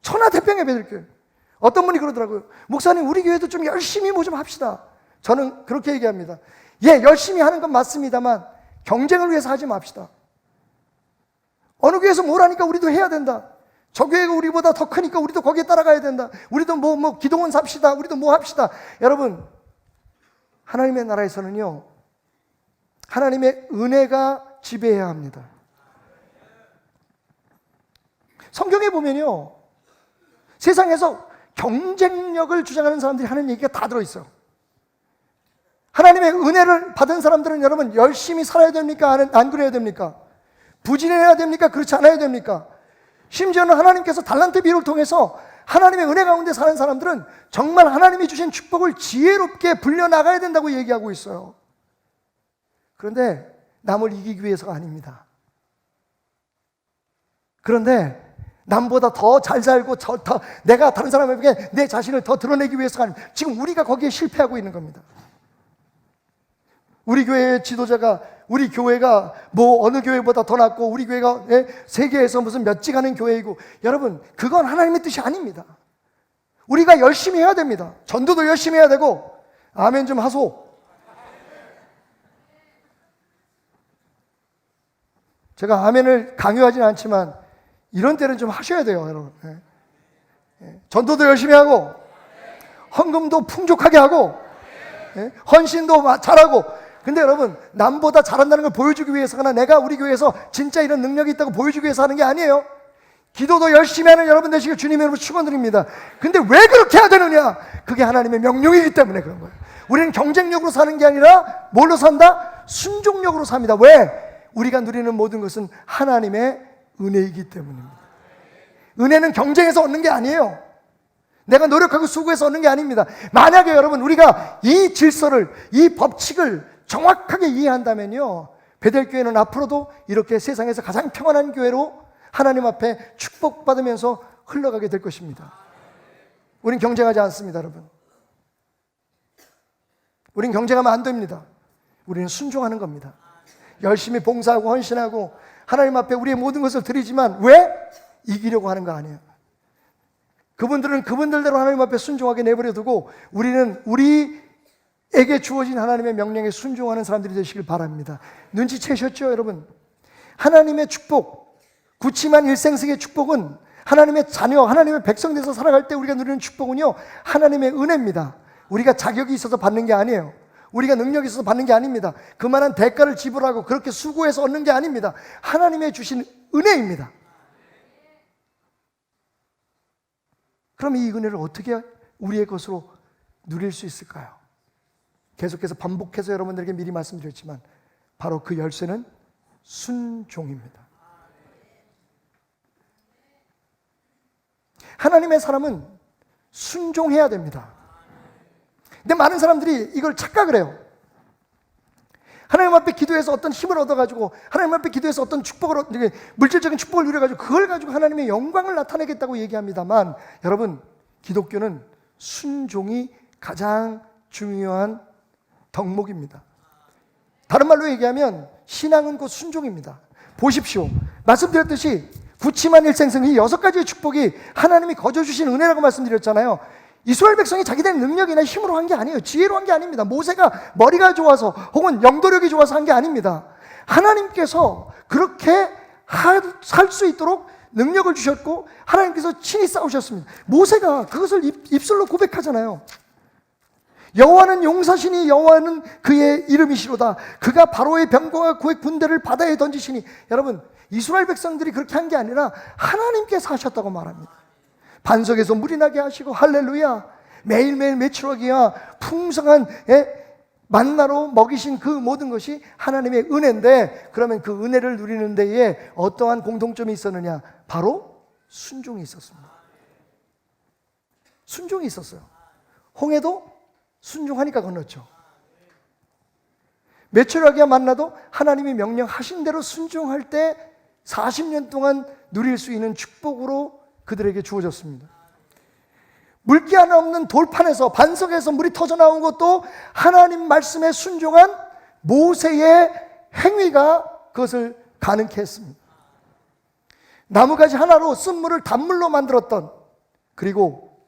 천하태평해, 베델교회. 어떤 분이 그러더라고요. 목사님, 우리 교회도 좀 열심히 뭐 좀 합시다. 저는 그렇게 얘기합니다. 예, 열심히 하는 건 맞습니다만 경쟁을 위해서 하지 맙시다. 어느 교회에서 뭘 하니까 우리도 해야 된다. 저 교회가 우리보다 더 크니까 우리도 거기에 따라가야 된다. 우리도 뭐 기도원 삽시다. 우리도 뭐 합시다. 여러분, 하나님의 나라에서는요, 하나님의 은혜가 지배해야 합니다. 성경에 보면요, 세상에서 경쟁력을 주장하는 사람들이 하는 얘기가 다 들어있어요. 하나님의 은혜를 받은 사람들은 여러분 열심히 살아야 됩니까? 안 그래야 됩니까? 부지런해야 됩니까? 그렇지 않아야 됩니까? 심지어는 하나님께서 달란트 비유를 통해서 하나님의 은혜 가운데 사는 사람들은 정말 하나님이 주신 축복을 지혜롭게 불려나가야 된다고 얘기하고 있어요. 그런데 남을 이기기 위해서가 아닙니다. 그런데 남보다 더 잘 살고 내가 다른 사람에게 내 자신을 더 드러내기 위해서가 아닙니다. 지금 우리가 거기에 실패하고 있는 겁니다. 우리 교회의 지도자가 우리 교회가 뭐 어느 교회보다 더 낫고 우리 교회가 세계에서 무슨 몇 지가는 교회이고, 여러분 그건 하나님의 뜻이 아닙니다. 우리가 열심히 해야 됩니다. 전도도 열심히 해야 되고. 아멘 좀 하소. 제가 아멘을 강요하지는 않지만 이런 때는 좀 하셔야 돼요, 여러분. 전도도 열심히 하고, 헌금도 풍족하게 하고, 헌신도 잘하고. 근데 여러분, 남보다 잘한다는 걸 보여주기 위해서거나 내가 우리 교회에서 진짜 이런 능력이 있다고 보여주기 위해서 하는 게 아니에요. 기도도 열심히 하는 여러분 되시길 주님의 이름으로 축원드립니다. 근데 왜 그렇게 해야 되느냐? 그게 하나님의 명령이기 때문에 그런 거예요. 우리는 경쟁력으로 사는 게 아니라 뭘로 산다? 순종력으로 삽니다. 왜? 우리가 누리는 모든 것은 하나님의 은혜이기 때문입니다. 은혜는 경쟁에서 얻는 게 아니에요. 내가 노력하고 수고해서 얻는 게 아닙니다. 만약에 여러분 우리가 이 질서를, 이 법칙을 정확하게 이해한다면요, 베델교회는 앞으로도 이렇게 세상에서 가장 평안한 교회로 하나님 앞에 축복받으면서 흘러가게 될 것입니다. 우린 경쟁하지 않습니다, 여러분. 우린 경쟁하면 안 됩니다. 우리는 순종하는 겁니다. 열심히 봉사하고 헌신하고 하나님 앞에 우리의 모든 것을 드리지만 왜? 이기려고 하는 거 아니에요. 그분들은 그분들대로 하나님 앞에 순종하게 내버려 두고 우리는 우리에게 주어진 하나님의 명령에 순종하는 사람들이 되시길 바랍니다. 눈치채셨죠, 여러분? 하나님의 축복, 구치만 일생승의 축복은 하나님의 자녀, 하나님의 백성 돼서 살아갈 때 우리가 누리는 축복은요, 하나님의 은혜입니다. 우리가 자격이 있어서 받는 게 아니에요. 우리가 능력이 있어서 받는 게 아닙니다. 그만한 대가를 지불하고 그렇게 수고해서 얻는 게 아닙니다. 하나님의 주신 은혜입니다. 그럼 이 은혜를 어떻게 우리의 것으로 누릴 수 있을까요? 계속해서 반복해서 여러분들에게 미리 말씀드렸지만 바로 그 열쇠는 순종입니다. 하나님의 사람은 순종해야 됩니다. 근데 많은 사람들이 이걸 착각을 해요. 하나님 앞에 기도해서 어떤 힘을 얻어가지고, 하나님 앞에 기도해서 어떤 축복을, 물질적인 축복을 누려가지고 그걸 가지고 하나님의 영광을 나타내겠다고 얘기합니다만, 여러분, 기독교는 순종이 가장 중요한 덕목입니다. 다른 말로 얘기하면 신앙은 곧 순종입니다. 보십시오. 말씀드렸듯이 구치만 일생승, 이 6가지의 축복이 하나님이 거저 주신 은혜라고 말씀드렸잖아요. 이스라엘 백성이 자기들의 능력이나 힘으로 한 게 아니에요. 지혜로 한 게 아닙니다. 모세가 머리가 좋아서 혹은 영도력이 좋아서 한 게 아닙니다. 하나님께서 그렇게 살 수 있도록 능력을 주셨고 하나님께서 친히 싸우셨습니다. 모세가 그것을 입술로 고백하잖아요. 여호와는 용사시니 여호와는 그의 이름이시로다. 그가 바로의 병거와 그의 군대를 바다에 던지시니. 여러분, 이스라엘 백성들이 그렇게 한 게 아니라 하나님께서 하셨다고 말합니다. 반석에서 물이 나게 하시고 할렐루야. 매일매일 메추라기와 풍성한 만나로 먹이신 그 모든 것이 하나님의 은혜인데, 그러면 그 은혜를 누리는 데에 어떠한 공통점이 있었느냐? 바로 순종이 있었습니다. 순종이 있었어요. 홍해도 순종하니까 건넜죠. 메추라기와 만나도 하나님이 명령하신 대로 순종할 때 40년 동안 누릴 수 있는 축복으로 그들에게 주어졌습니다. 물기 하나 없는 돌판에서, 반석에서 물이 터져 나온 것도 하나님 말씀에 순종한 모세의 행위가 그것을 가능케 했습니다. 나무가지 하나로 쓴물을 단물로 만들었던, 그리고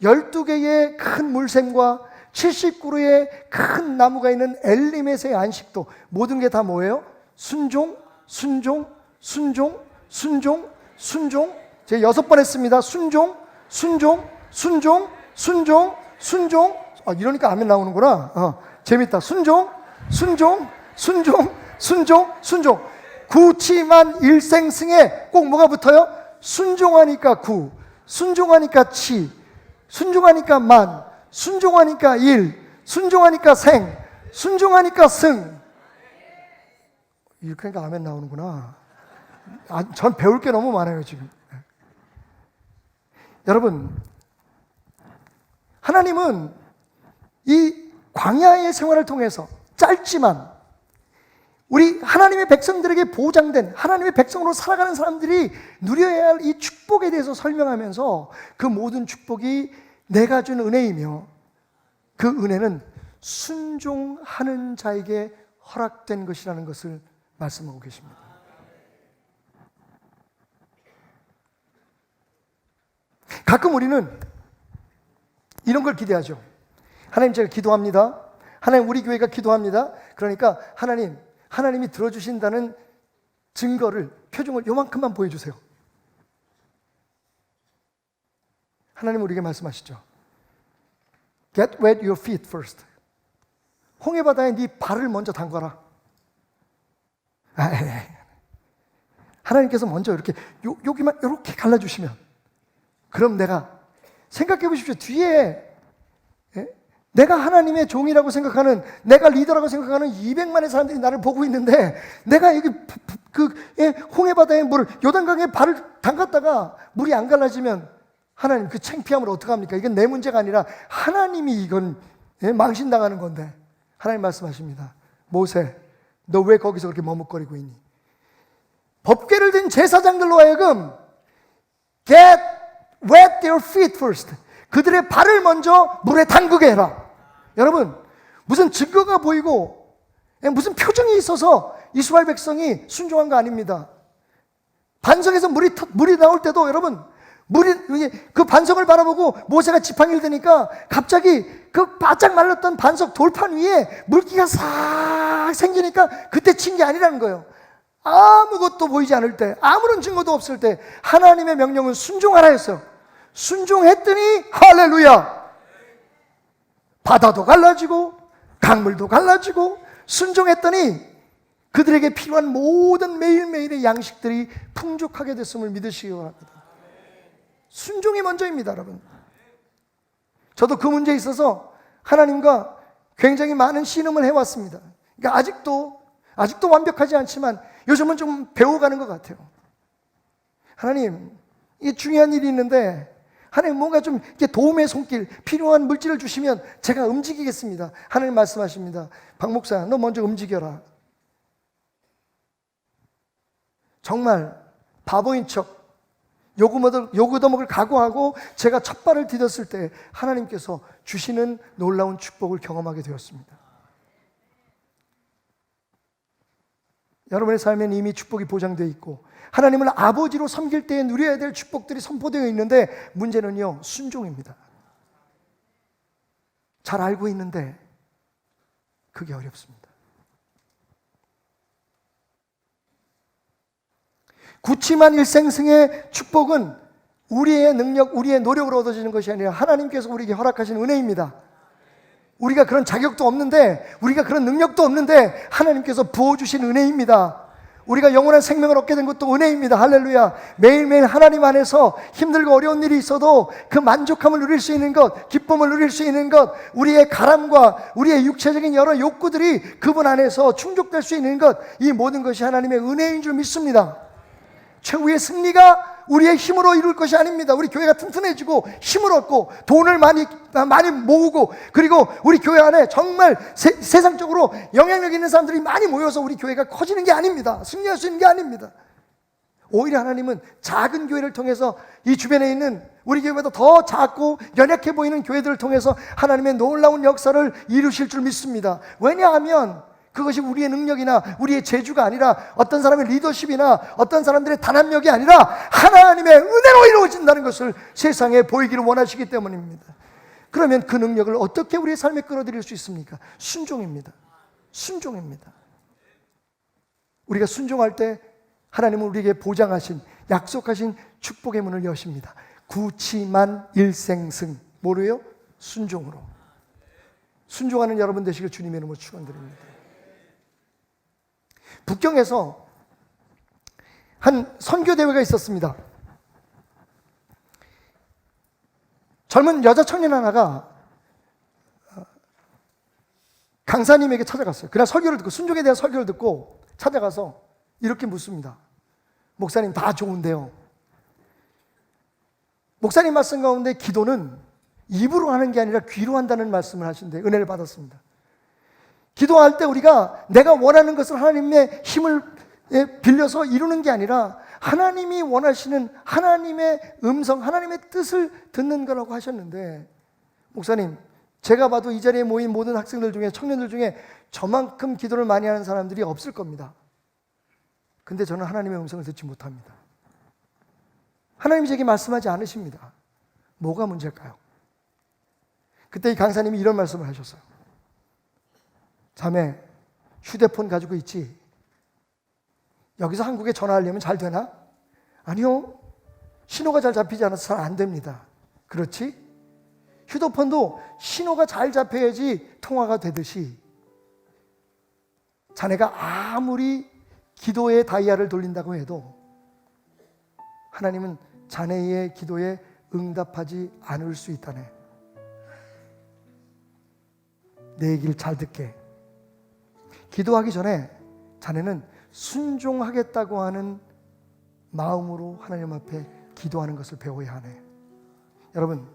12개의 큰 물샘과 70그루의 큰 나무가 있는 엘리메스의 안식도, 모든 게 다 뭐예요? 순종, 순종, 순종, 순종, 순종. 제가 6번 했습니다. 순종, 순종, 순종, 순종, 순종. 이러니까 아멘 나오는구나. 재밌다. 순종, 순종, 순종, 순종, 순종. 구치만 일생승에 꼭 뭐가 붙어요? 순종하니까 구, 순종하니까 치, 순종하니까 만, 순종하니까 일, 순종하니까 생, 순종하니까 승. 이렇게 하니까 아멘 나오는구나. 전 배울 게 너무 많아요 지금. 여러분, 하나님은 이 광야의 생활을 통해서 짧지만 우리 하나님의 백성들에게 보장된, 하나님의 백성으로 살아가는 사람들이 누려야 할 이 축복에 대해서 설명하면서 그 모든 축복이 내가 준 은혜이며 그 은혜는 순종하는 자에게 허락된 것이라는 것을 말씀하고 계십니다. 가끔 우리는 이런 걸 기대하죠. 하나님, 제가 기도합니다. 하나님, 우리 교회가 기도합니다. 그러니까 하나님이 들어주신다는 증거를, 표정을 요만큼만 보여주세요. 하나님은 우리에게 말씀하시죠. Get wet your feet first. 홍해바다에 네 발을 먼저 담가라. 하나님께서 먼저 이렇게 여기만 이렇게 갈라주시면, 그럼 내가, 생각해 보십시오. 뒤에 내가 하나님의 종이라고 생각하는, 내가 리더라고 생각하는 200만의 사람들이 나를 보고 있는데, 내가 여기 홍해바다에 물을, 요단강에 발을 담갔다가 물이 안 갈라지면 하나님, 그 창피함을 어떡합니까? 이건 내 문제가 아니라 하나님이 이건 망신당하는 건데, 하나님 말씀하십니다. 모세, 너 왜 거기서 그렇게 머뭇거리고 있니? 법궤를 든 제사장들로 하여금 get wet their feet first. 그들의 발을 먼저 물에 담그게 해라. 여러분, 무슨 증거가 보이고 무슨 표정이 있어서 이스라엘 백성이 순종한 거 아닙니다. 반석에서 물이 나올 때도 여러분, 그 반석을 바라보고 모세가 지팡이를 드니까 갑자기 그 바짝 말랐던 반석 돌판 위에 물기가 싹 생기니까 그때 친 게 아니라는 거예요. 아무것도 보이지 않을 때, 아무런 증거도 없을 때 하나님의 명령은 순종하라 했어요. 순종했더니 할렐루야, 바다도 갈라지고 강물도 갈라지고, 순종했더니 그들에게 필요한 모든 매일매일의 양식들이 풍족하게 됐음을 믿으시기 바랍니다. 순종이 먼저입니다, 여러분. 저도 그 문제에 있어서 하나님과 굉장히 많은 신음을 해왔습니다. 그러니까 아직도 완벽하지 않지만 요즘은 좀 배워가는 것 같아요. 하나님, 이게 중요한 일이 있는데 하나님, 뭔가 좀 이렇게 도움의 손길, 필요한 물질을 주시면 제가 움직이겠습니다. 하나님 말씀하십니다. 박 목사, 너 먼저 움직여라. 정말 바보인 척 요구더먹을 각오하고 제가 첫 발을 디뎠을 때 하나님께서 주시는 놀라운 축복을 경험하게 되었습니다. 여러분의 삶에는 이미 축복이 보장되어 있고 하나님을 아버지로 섬길 때에 누려야 될 축복들이 선포되어 있는데, 문제는요, 순종입니다. 잘 알고 있는데 그게 어렵습니다. 구치만 일생승의 축복은 우리의 능력, 우리의 노력으로 얻어지는 것이 아니라 하나님께서 우리에게 허락하신 은혜입니다. 우리가 그런 자격도 없는데, 우리가 그런 능력도 없는데 하나님께서 부어주신 은혜입니다. 우리가 영원한 생명을 얻게 된 것도 은혜입니다. 할렐루야. 매일매일 하나님 안에서 힘들고 어려운 일이 있어도 그 만족함을 누릴 수 있는 것, 기쁨을 누릴 수 있는 것, 우리의 가람과 우리의 육체적인 여러 욕구들이 그분 안에서 충족될 수 있는 것, 이 모든 것이 하나님의 은혜인 줄 믿습니다. 최후의 승리가 우리의 힘으로 이룰 것이 아닙니다. 우리 교회가 튼튼해지고 힘을 얻고 돈을 많이 모으고, 그리고 우리 교회 안에 정말 세상적으로 영향력 있는 사람들이 많이 모여서 우리 교회가 커지는 게 아닙니다. 승리할 수 있는 게 아닙니다. 오히려 하나님은 작은 교회를 통해서 이 주변에 있는 우리 교회보다 더 작고 연약해 보이는 교회들을 통해서 하나님의 놀라운 역사를 이루실 줄 믿습니다. 왜냐하면 그것이 우리의 능력이나 우리의 재주가 아니라 어떤 사람의 리더십이나 어떤 사람들의 단합력이 아니라 하나님의 은혜로 이루어진다는 것을 세상에 보이기를 원하시기 때문입니다. 그러면 그 능력을 어떻게 우리의 삶에 끌어들일 수 있습니까? 순종입니다. 순종입니다. 우리가 순종할 때 하나님은 우리에게 보장하신, 약속하신 축복의 문을 여십니다. 구치만 일생승. 뭐로요? 순종으로. 순종하는 여러분 되시길 주님의 이름으로 축원드립니다. 북경에서 한 선교대회가 있었습니다. 젊은 여자 청년 하나가 강사님에게 찾아갔어요. 그날 설교를 듣고, 순종에 대한 설교를 듣고 찾아가서 이렇게 묻습니다. 목사님, 다 좋은데요, 목사님 말씀 가운데 기도는 입으로 하는 게 아니라 귀로 한다는 말씀을 하신데 은혜를 받았습니다. 기도할 때 우리가 내가 원하는 것을 하나님의 힘을 빌려서 이루는 게 아니라 하나님이 원하시는 하나님의 음성, 하나님의 뜻을 듣는 거라고 하셨는데, 목사님, 제가 봐도 이 자리에 모인 모든 학생들 중에, 청년들 중에 저만큼 기도를 많이 하는 사람들이 없을 겁니다. 근데 저는 하나님의 음성을 듣지 못합니다. 하나님이 제게 말씀하지 않으십니다. 뭐가 문제일까요? 그때 이 강사님이 이런 말씀을 하셨어요. 자매, 휴대폰 가지고 있지? 여기서 한국에 전화하려면 잘 되나? 아니요, 신호가 잘 잡히지 않아서 잘 안 됩니다. 그렇지? 휴대폰도 신호가 잘 잡혀야지 통화가 되듯이 자네가 아무리 기도의 다이아를 돌린다고 해도 하나님은 자네의 기도에 응답하지 않을 수 있다네. 내 얘기를 잘 듣게. 기도하기 전에 자네는 순종하겠다고 하는 마음으로 하나님 앞에 기도하는 것을 배워야 하네. 여러분,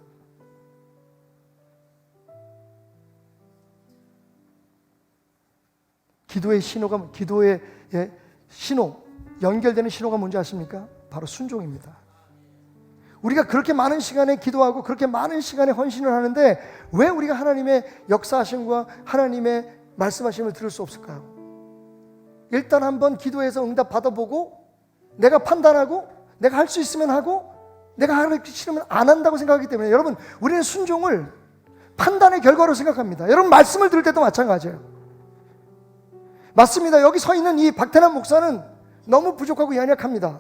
기도의 신호가, 기도의 신호, 연결되는 신호가 뭔지 아십니까? 바로 순종입니다. 우리가 그렇게 많은 시간에 기도하고 그렇게 많은 시간에 헌신을 하는데 왜 우리가 하나님의 역사하심과 하나님의 말씀하심을 들을 수 없을까요? 일단 한번 기도해서 응답 받아보고 내가 판단하고 내가 할 수 있으면 하고 내가 하기 싫으면 안 한다고 생각하기 때문에, 여러분, 우리는 순종을 판단의 결과로 생각합니다. 여러분, 말씀을 들을 때도 마찬가지예요. 맞습니다. 여기 서 있는 이 박태남 목사는 너무 부족하고 연약합니다.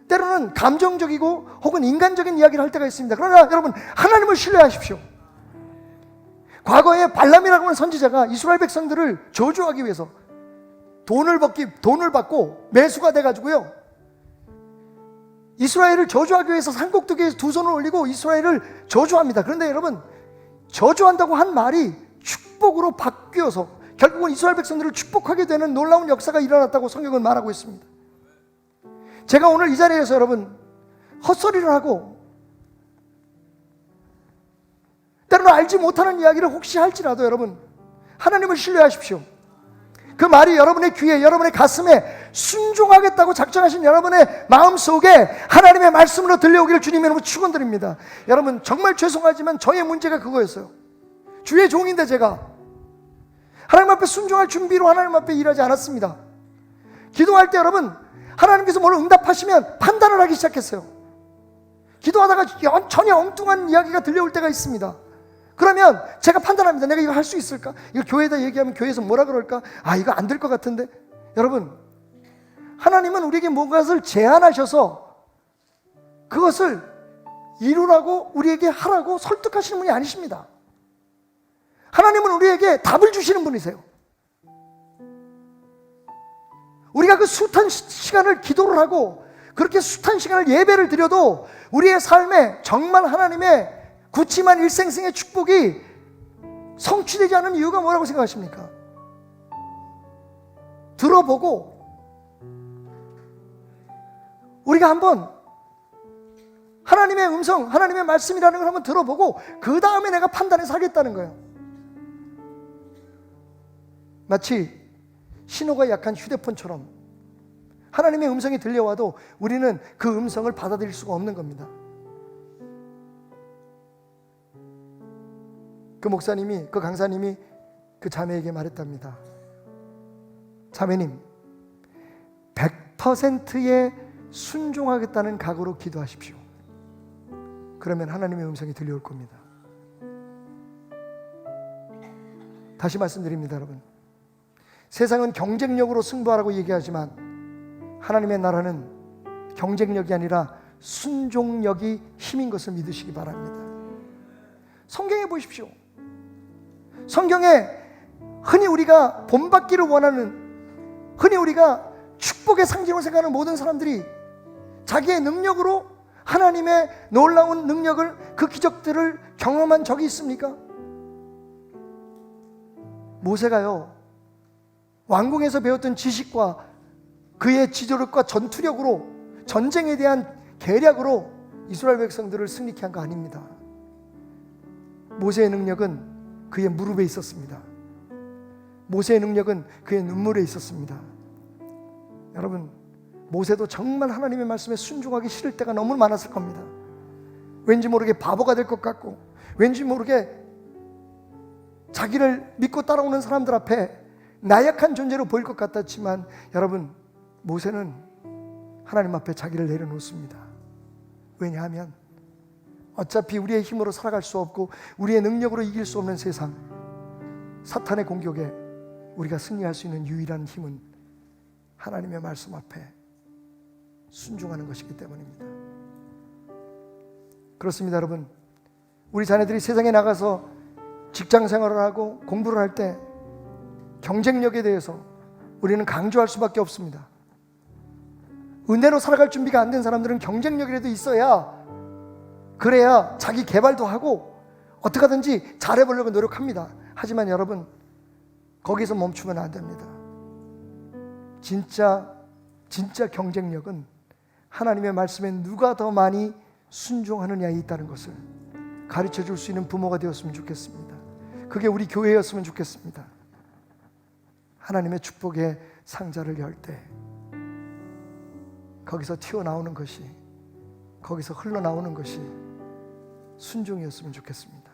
때로는 감정적이고 혹은 인간적인 이야기를 할 때가 있습니다. 그러나 여러분, 하나님을 신뢰하십시오. 과거에 발람이라고 하는 선지자가 이스라엘 백성들을 저주하기 위해서 돈을 받고 매수가 돼가지고요, 이스라엘을 저주하기 위해서 산꼭대기에 두 손을 올리고 이스라엘을 저주합니다. 그런데 여러분, 저주한다고 한 말이 축복으로 바뀌어서 결국은 이스라엘 백성들을 축복하게 되는 놀라운 역사가 일어났다고 성경은 말하고 있습니다. 제가 오늘 이 자리에서 여러분, 헛소리를 하고 때로는 알지 못하는 이야기를 혹시 할지라도 여러분, 하나님을 신뢰하십시오. 그 말이 여러분의 귀에, 여러분의 가슴에 순종하겠다고 작정하신 여러분의 마음속에 하나님의 말씀으로 들려오기를 주님의 이름으로 축원드립니다. 여러분, 정말 죄송하지만 저의 문제가 그거였어요. 주의 종인데 제가 하나님 앞에 순종할 준비로 하나님 앞에 일하지 않았습니다. 기도할 때 여러분, 하나님께서 뭘 응답하시면 판단을 하기 시작했어요. 기도하다가 전혀 엉뚱한 이야기가 들려올 때가 있습니다. 그러면 제가 판단합니다. 내가 이거 할 수 있을까? 이거 교회에다 얘기하면 교회에서 뭐라 그럴까? 아, 이거 안 될 것 같은데. 여러분, 하나님은 우리에게 뭔가를 제안하셔서 그것을 이루라고 우리에게 하라고 설득하시는 분이 아니십니다. 하나님은 우리에게 답을 주시는 분이세요. 우리가 그 숱한 시간을 기도를 하고 그렇게 숱한 시간을 예배를 드려도 우리의 삶에 정말 하나님의 굳지만 일생생의 축복이 성취되지 않은 이유가 뭐라고 생각하십니까? 들어보고 우리가 한번 하나님의 음성, 하나님의 말씀이라는 걸 한번 들어보고 그 다음에 내가 판단해서 하겠다는 거예요. 마치 신호가 약한 휴대폰처럼 하나님의 음성이 들려와도 우리는 그 음성을 받아들일 수가 없는 겁니다. 그 목사님이, 그 강사님이 그 자매에게 말했답니다. 자매님, 100%의 순종하겠다는 각오로 기도하십시오. 그러면 하나님의 음성이 들려올 겁니다. 다시 말씀드립니다, 여러분. 세상은 경쟁력으로 승부하라고 얘기하지만 하나님의 나라는 경쟁력이 아니라 순종력이 힘인 것을 믿으시기 바랍니다. 성경에 보십시오. 성경에 흔히 우리가 본받기를 원하는, 흔히 우리가 축복의 상징으로 생각하는 모든 사람들이 자기의 능력으로 하나님의 놀라운 능력을, 그 기적들을 경험한 적이 있습니까? 모세가요, 왕궁에서 배웠던 지식과 그의 지도력과 전투력으로, 전쟁에 대한 계략으로 이스라엘 백성들을 승리케 한 거 아닙니다. 모세의 능력은 그의 무릎에 있었습니다. 모세의 능력은 그의 눈물에 있었습니다. 여러분, 모세도 정말 하나님의 말씀에 순종하기 싫을 때가 너무 많았을 겁니다. 왠지 모르게 바보가 될 것 같고, 왠지 모르게 자기를 믿고 따라오는 사람들 앞에 나약한 존재로 보일 것 같았지만, 여러분, 모세는 하나님 앞에 자기를 내려놓습니다. 왜냐하면 어차피 우리의 힘으로 살아갈 수 없고 우리의 능력으로 이길 수 없는 세상, 사탄의 공격에 우리가 승리할 수 있는 유일한 힘은 하나님의 말씀 앞에 순종하는 것이기 때문입니다. 그렇습니다, 여러분. 우리 자녀들이 세상에 나가서 직장 생활을 하고 공부를 할 때 경쟁력에 대해서 우리는 강조할 수밖에 없습니다. 은혜로 살아갈 준비가 안 된 사람들은 경쟁력이라도 있어야, 그래야 자기 개발도 하고 어떻게 하든지 잘해보려고 노력합니다. 하지만 여러분, 거기서 멈추면 안 됩니다. 진짜 경쟁력은 하나님의 말씀에 누가 더 많이 순종하느냐에 있다는 것을 가르쳐 줄 수 있는 부모가 되었으면 좋겠습니다. 그게 우리 교회였으면 좋겠습니다. 하나님의 축복의 상자를 열 때 거기서 튀어나오는 것이, 거기서 흘러나오는 것이 순종이었으면 좋겠습니다.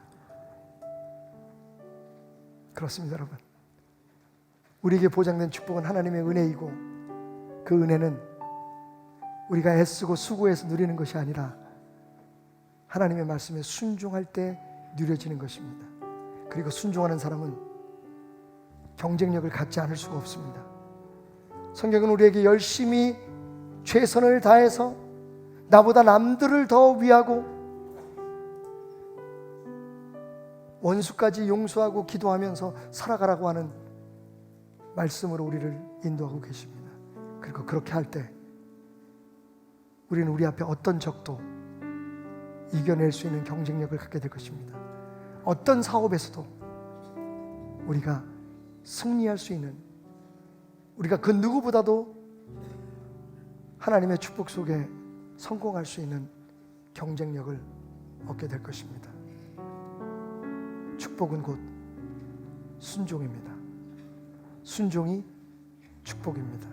그렇습니다, 여러분. 우리에게 보장된 축복은 하나님의 은혜이고, 그 은혜는 우리가 애쓰고 수고해서 누리는 것이 아니라 하나님의 말씀에 순종할 때 누려지는 것입니다. 그리고 순종하는 사람은 경쟁력을 갖지 않을 수가 없습니다. 성경은 우리에게 열심히 최선을 다해서 나보다 남들을 더 위하고 원수까지 용서하고 기도하면서 살아가라고 하는 말씀으로 우리를 인도하고 계십니다. 그리고 그렇게 할 때 우리는 우리 앞에 어떤 적도 이겨낼 수 있는 경쟁력을 갖게 될 것입니다. 어떤 사업에서도 우리가 승리할 수 있는, 우리가 그 누구보다도 하나님의 축복 속에 성공할 수 있는 경쟁력을 얻게 될 것입니다. 축복은 곧 순종입니다. 순종이 축복입니다.